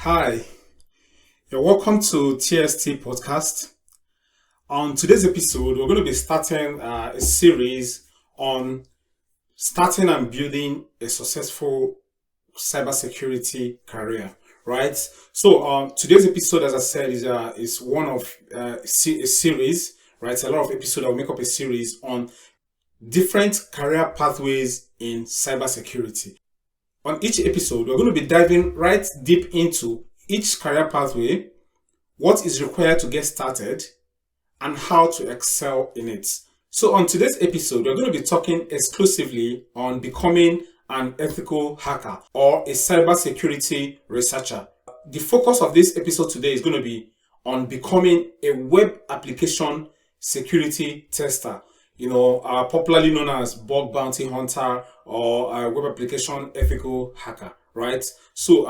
Hi, you're welcome to TST Podcast. On today's episode, we're going to be starting a series on starting and building a successful cybersecurity career, right? So today's episode, as I said, is one of a series, right? A lot of episodes that will make up a series on different career pathways in cybersecurity. On each episode, we're going to be diving right deep into each career pathway, what is required to get started, and how to excel in it. So on today's episode, we're going to be talking exclusively on becoming an ethical hacker or a cybersecurity researcher. The focus of this episode today is going to be on becoming a web application security tester, popularly known as bug bounty hunter or a web application ethical hacker, right? So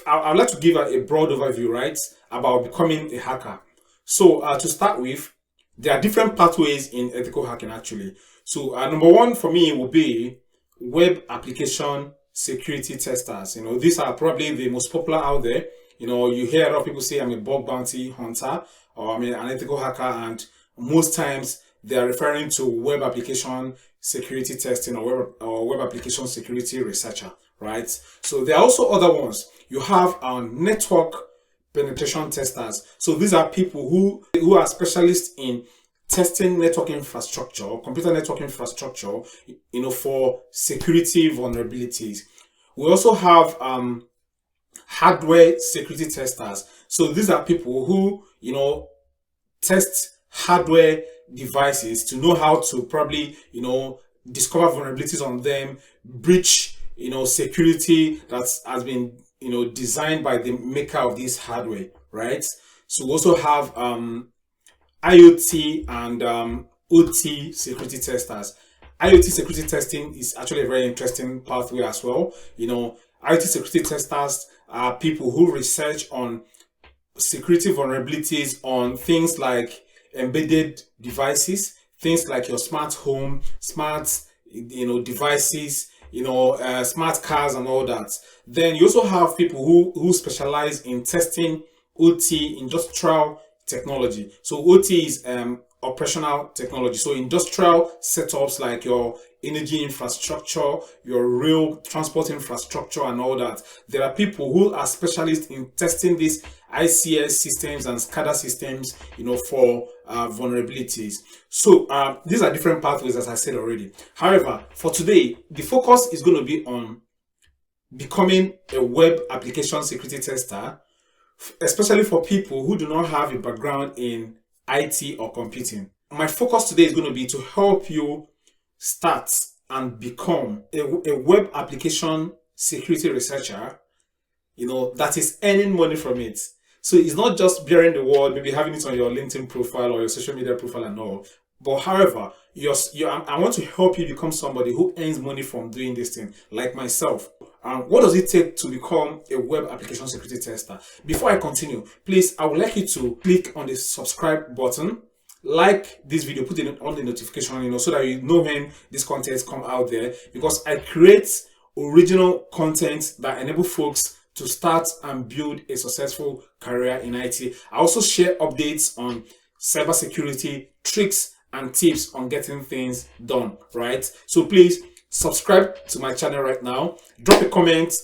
I'd like to give a broad overview, right, about becoming a hacker. So to start with, there are different pathways in ethical hacking actually. So number one for me will be web application security testers. These are probably the most popular out there. You hear a lot of people say I'm a bug bounty hunter or I'm an ethical hacker, and most times they are referring to web application security testing or web application security researcher, right? So there are also other ones. You have network penetration testers. So these are people who are specialists in testing network infrastructure or computer network infrastructure, for security vulnerabilities. We also have hardware security testers. So these are people who, test hardware devices to know how to probably, discover vulnerabilities on them, breach, security that has been, designed by the maker of this hardware, right? So we also have IoT and OT security testers. IoT security testing is actually a very interesting pathway as well. IoT security testers are people who research on security vulnerabilities on things like embedded devices, things like your smart home, smart, devices, smart cars and all that. Then you also have people who specialize in testing OT, industrial technology. So OT is operational technology. So industrial setups like your energy infrastructure, your rail transport infrastructure and all that. There are people who are specialists in testing these ICS systems and SCADA systems, for vulnerabilities. So these are different pathways, as I said already. However, for today, the focus is going to be on becoming a web application security tester, especially for people who do not have a background in IT or computing. My focus today is going to be to help you start and become a web application security researcher, that is earning money from it. So it's not just bearing the word, maybe having it on your LinkedIn profile or your social media profile and all. But however, I want to help you become somebody who earns money from doing this thing, like myself. What does it take to become a web application security tester? Before I continue, please, I would like you to click on the subscribe button, like this video, put it on the notification, so that you know when this content come out there, because I create original content that enable folks to start and build a successful career in IT. I also share updates on cybersecurity tricks and tips on getting things done, right? So please subscribe to my channel right now. Drop a comment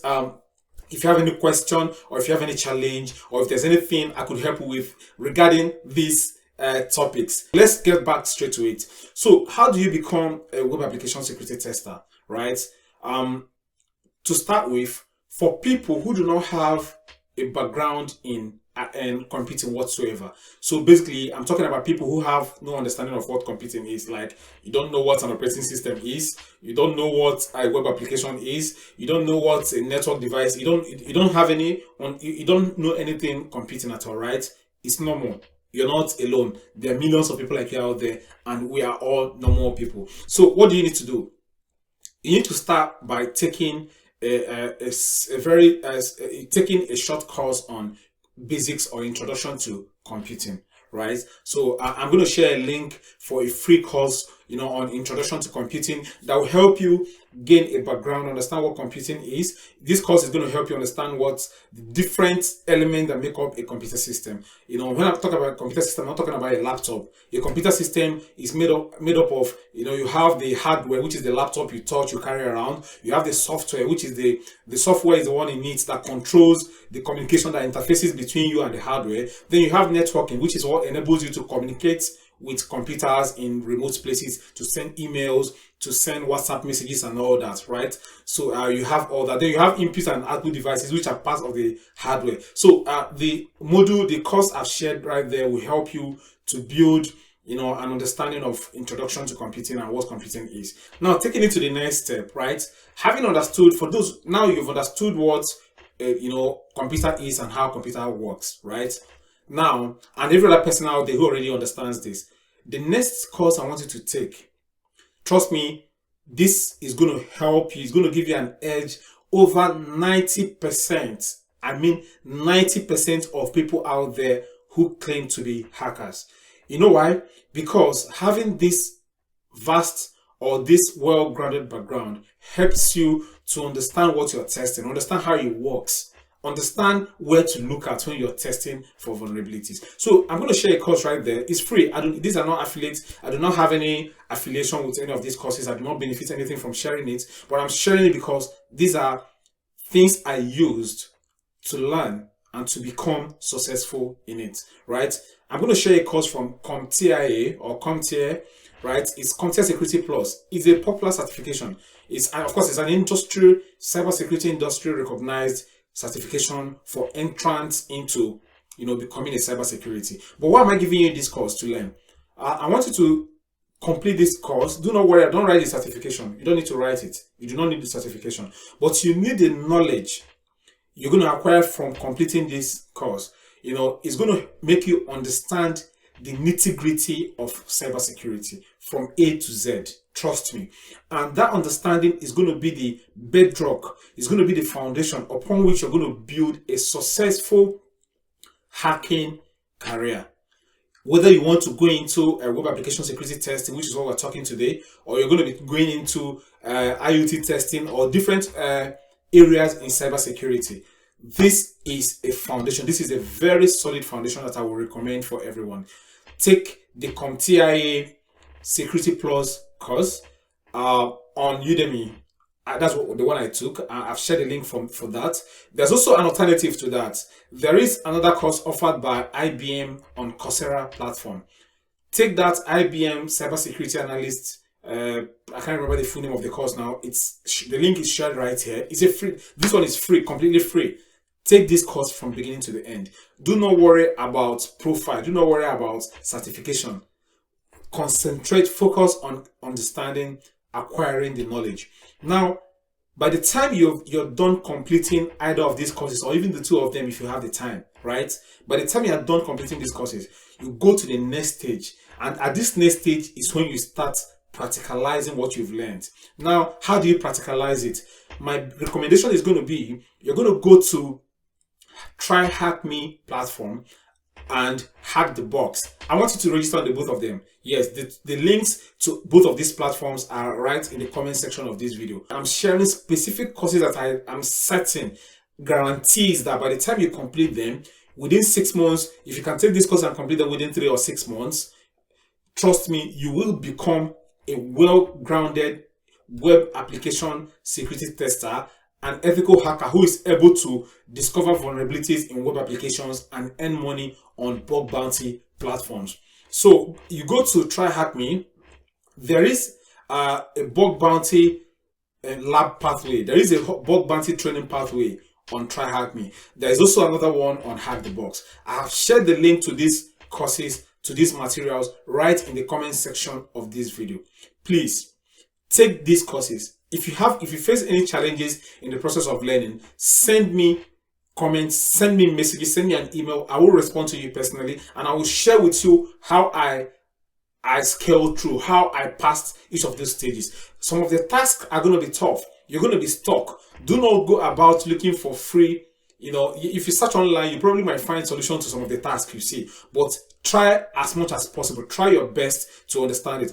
if you have any question or if you have any challenge or if there's anything I could help you with regarding these topics. Let's get back straight to it. So how do you become a web application security tester, right? To start with, for people who do not have a background in computing whatsoever. So basically, I'm talking about people who have no understanding of what computing is. Like, you don't know what an operating system is, you don't know what a web application is, you don't know what a network device. You don't know anything computing at all, right? It's normal. You're not alone. There are millions of people like you out there, and we are all normal people. So what do you need to do? You need to start by taking taking a short course on basics or introduction to computing, right? So I'm going to share a link for a free course, on introduction to computing that will help you gain a background, understand what computing is. This course is going to help you understand what the different elements that make up a computer system. When I talk about a computer system, I'm not talking about a laptop. A computer system is made up of, you have the hardware, which is the laptop you touch, you carry around. You have the software, which is the software is the one in it that controls the communication, that interfaces between you and the hardware. Then you have networking, which is what enables you to communicate with computers in remote places, to send emails, to send WhatsApp messages and all that, right? So you have all that. Then you have input and output devices, which are part of the hardware. So the course I've shared right there will help you to build an understanding of introduction to computing and what computing is. Now, taking it to the next step, right? Having understood, for those, now you've understood what computer is and how computer works, right? Now, and every other person out there who already understands this, the next course I want you to take, trust me, this is going to help you. It's going to give you an edge over 90%. I mean, 90% of people out there who claim to be hackers. You know why? Because having this vast or this well-grounded background helps you to understand what you're testing, understand how it works, understand where to look at when you're testing for vulnerabilities. So I'm going to share a course right there. It's free. These are not affiliates. I do not have any affiliation with any of these courses. I do not benefit anything from sharing it, but I'm sharing it because these are things I used to learn and to become successful in it, right? I'm going to share a course from CompTIA or CompTIA, right? It's CompTIA Security Plus. It's a popular certification. Of course, it's an cybersecurity industry recognized certification for entrance into, becoming a cybersecurity. But why am I giving you this course to learn? I want you to complete this course. Do not worry, don't write the certification. You don't need to write it. You do not need the certification. But you need the knowledge you're going to acquire from completing this course. It's going to make you understand the nitty-gritty of cybersecurity from A to Z. Trust me. And that understanding is going to be the bedrock. It's going to be the foundation upon which you're going to build a successful hacking career. Whether you want to go into web application security testing, which is what we're talking today, or you're going to be going into IoT testing or different areas in cybersecurity. This is a foundation. This is a very solid foundation that I will recommend for everyone. Take the CompTIA Security Plus course on Udemy. That's the one I took. I've shared a link for that. There's also an alternative to that. There is another course offered by IBM on Coursera platform. Take that IBM Cybersecurity Analyst. I can't remember the full name of the course now. The link is shared right here. It's a free. This one is free, completely free. Take this course from beginning to the end. Do not worry about profile. Do not worry about certification. Concentrate, focus on understanding, acquiring the knowledge. Now, by the time you're done completing either of these courses, or even the two of them if you have the time, right? By the time you're done completing these courses, you go to the next stage. And at this next stage is when you start practicalizing what you've learned. Now, how do you practicalize it? My recommendation is going to be, you're going to go to Try Hack Me platform and Hack the Box. I want you to register on the both of them. Yes, the links to both of these platforms are right in the comment section of this video. I'm sharing specific courses that I am certain guarantees that by the time you complete them, within 6 months, if you can take this course and complete them within 3 or 6 months, trust me, you will become a well-grounded web application security tester, an ethical hacker who is able to discover vulnerabilities in web applications and earn money on bug bounty platforms. So you go to Try Hack Me. There is a bug bounty lab pathway. There is a bug bounty training pathway on Try Hack Me. There is also another one on Hack the Box. I have shared the link to these courses, to these materials right in the comment section of this video. Please take these courses. If you face any challenges in the process of learning, send me comments, send me messages, send me an email. I will respond to you personally, and I will share with you how I scaled through, how I passed each of those stages. Some of the tasks are going to be tough. You're going to be stuck. Do not go about looking for free. If you search online, you probably might find solutions to some of the tasks you see, but try as much as possible. Try your best to understand it.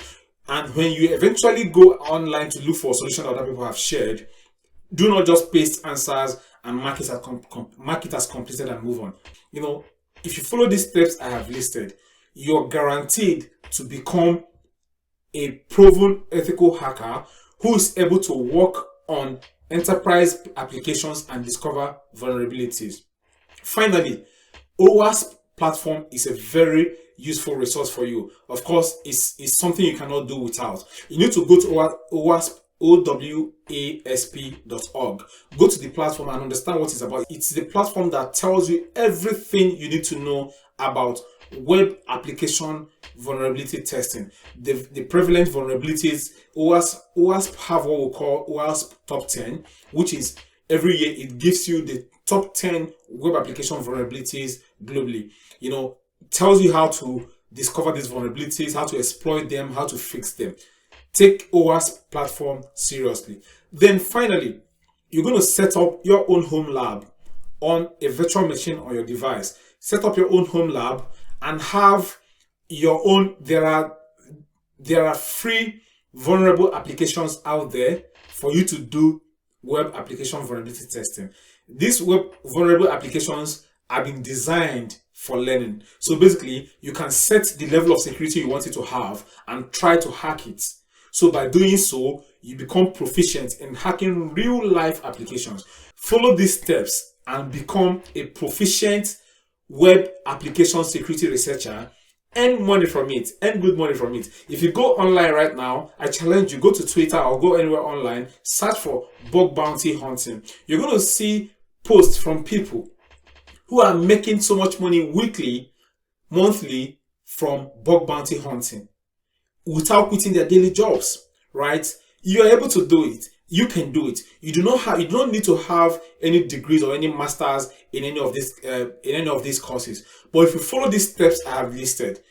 And when you eventually go online to look for a solution that other people have shared, do not just paste answers and mark it as completed and move on. If you follow these steps I have listed, you're guaranteed to become a proven ethical hacker who is able to work on enterprise applications and discover vulnerabilities. Finally, OWASP platform is a very useful resource for you. Of course, it's something you cannot do without. You need to go to OWASP, OWASP.org. Go to the platform and understand what it's about. It's the platform that tells you everything you need to know about web application vulnerability testing. The prevalent vulnerabilities. OWASP have what we call OWASP Top 10, which is every year it gives you the top 10 web application vulnerabilities globally. Tells you how to discover these vulnerabilities, how to exploit them, how to fix them. Take OWASP platform seriously. Then finally, you're going to set up your own home lab on a virtual machine on your device. Set up your own home lab and have your own. There are free vulnerable applications out there for you to do web application vulnerability testing. These web vulnerable applications have been designed for learning. So basically, you can set the level of security you want it to have and try to hack it. So by doing so, you become proficient in hacking real life applications. Follow these steps and become a proficient web application security researcher. Earn money from it, earn good money from it. If you go online right now, I challenge you, go to Twitter or go anywhere online, search for bug bounty hunting. You're going to see posts from people who are making so much money weekly, monthly from bug bounty hunting without quitting their daily jobs, right? You are able to do it. You can do it. You don't need to have any degrees or any masters in any of these courses. But if you follow these steps I have listed,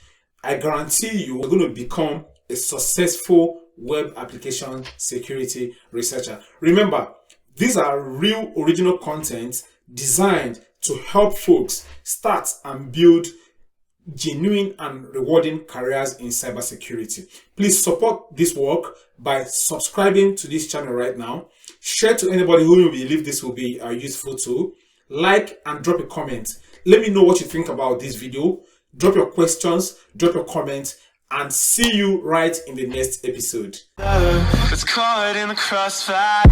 I guarantee you are going to become a successful web application security researcher. Remember, these are real original content designed to help folks start and build genuine and rewarding careers in cybersecurity. Please support this work by subscribing to this channel right now. Share to anybody who you believe this will be useful to. Like and drop a comment. Let me know what you think about this video. Drop your questions, drop your comments, and see you right in the next episode. It's caught in the crossfire.